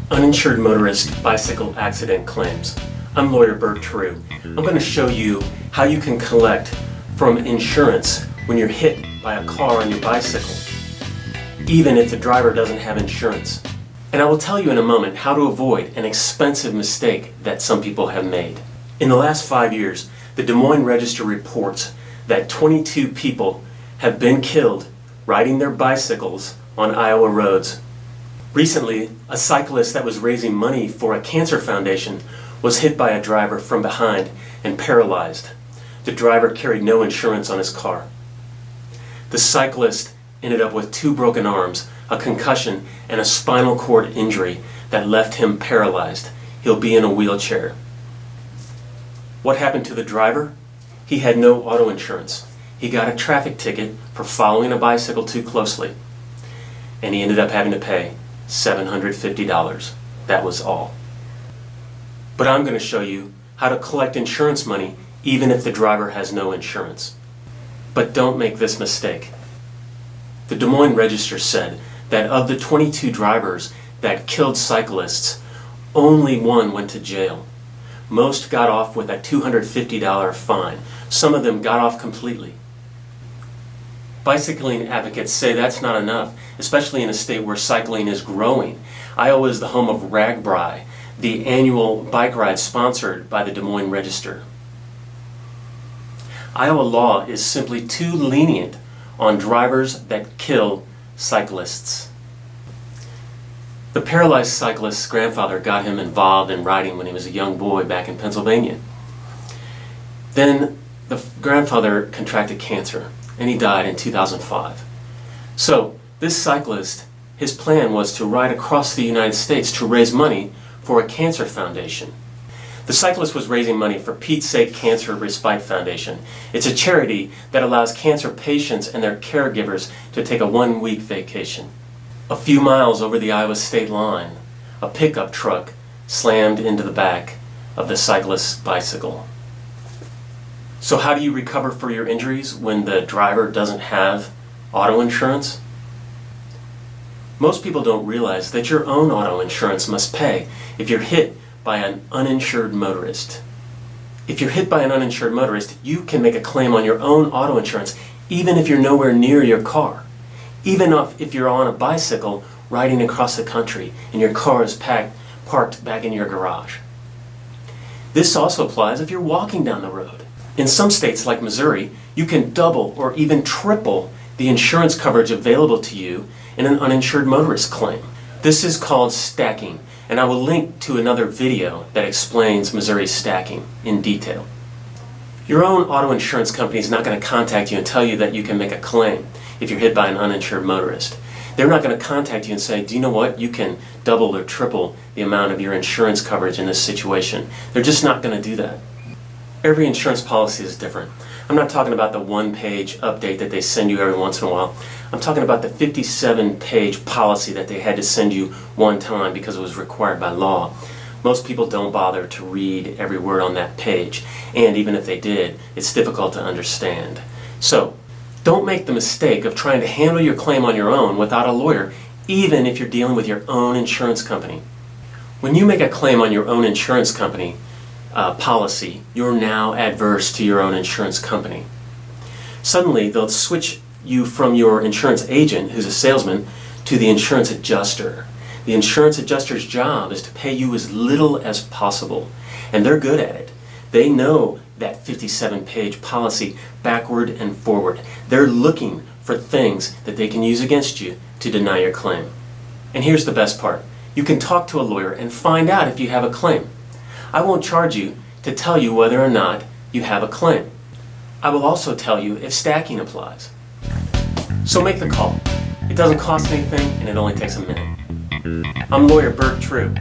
Uninsured motorist bicycle accident claims. I'm lawyer Burt True. I'm going to show you how you can collect from insurance when you're hit by a car on your bicycle, even if the driver doesn't have insurance. And I will tell you in a moment how to avoid an expensive mistake that some people have made. In the last 5 years, the Des Moines Register reports that 22 people have been killed riding their bicycles on Iowa roads. Recently, a cyclist that was raising money for a cancer foundation was hit by a driver from behind and paralyzed. The driver carried no insurance on his car. The cyclist ended up with 2 broken arms, a concussion, and a spinal cord injury that left him paralyzed. He'll be in a wheelchair. What happened to the driver? He had no auto insurance. He got a traffic ticket for following a bicycle too closely, and he ended up having to pay $750. That was all. But I'm going to show you how to collect insurance money even if the driver has no insurance. But don't make this mistake. The Des Moines Register said that of the 22 drivers that killed cyclists, only 1 went to jail. Most got off with a $250 fine. Some of them got off completely. Bicycling advocates say that's not enough, especially in a state where cycling is growing. Iowa is the home of RAGBRAI, the annual bike ride sponsored by the Des Moines Register. Iowa law is simply too lenient on drivers that kill cyclists. The paralyzed cyclist's grandfather got him involved in riding when he was a young boy back in Pennsylvania. Then the grandfather contracted cancer and he died in 2005. So this cyclist, his plan was to ride across the United States to raise money for a cancer foundation. The cyclist was raising money for Pete's Sake Cancer Respite Foundation. It's a charity that allows cancer patients and their caregivers to take a 1-week vacation. A few miles over the Iowa state line, a pickup truck slammed into the back of the cyclist's bicycle. So how do you recover for your injuries when the driver doesn't have auto insurance? Most people don't realize that your own auto insurance must pay if you're hit by an uninsured motorist. If you're hit by an uninsured motorist, you can make a claim on your own auto insurance even if you're nowhere near your car. Even if you're on a bicycle riding across the country and your car is parked back in your garage. This also applies if you're walking down the road. In some states like Missouri, you can double or even triple the insurance coverage available to you in an uninsured motorist claim. This is called stacking, and I will link to another video that explains Missouri stacking in detail. Your own auto insurance company is not going to contact you and tell you that you can make a claim if you're hit by an uninsured motorist. They're not going to contact you and say, do you know what, you can double or triple the amount of your insurance coverage in this situation. They're just not going to do that. Every insurance policy is different. I'm not talking about the 1-page update that they send you every once in a while. I'm talking about the 57-page policy that they had to send you one time because it was required by law. Most people don't bother to read every word on that page, and even if they did, it's difficult to understand. So, don't make the mistake of trying to handle your claim on your own without a lawyer, even if you're dealing with your own insurance company. When you make a claim on your own insurance company policy, you're now adverse to your own insurance company. Suddenly, they'll switch you from your insurance agent, who's a salesman, to the insurance adjuster. The insurance adjuster's job is to pay you as little as possible, and they're good at it. They know that 57-page policy backward and forward. They're looking for things that they can use against you to deny your claim. And here's the best part. You can talk to a lawyer and find out if you have a claim. I won't charge you to tell you whether or not you have a claim. I will also tell you if stacking applies. So make the call. It doesn't cost anything and it only takes a minute. I'm lawyer Burt True.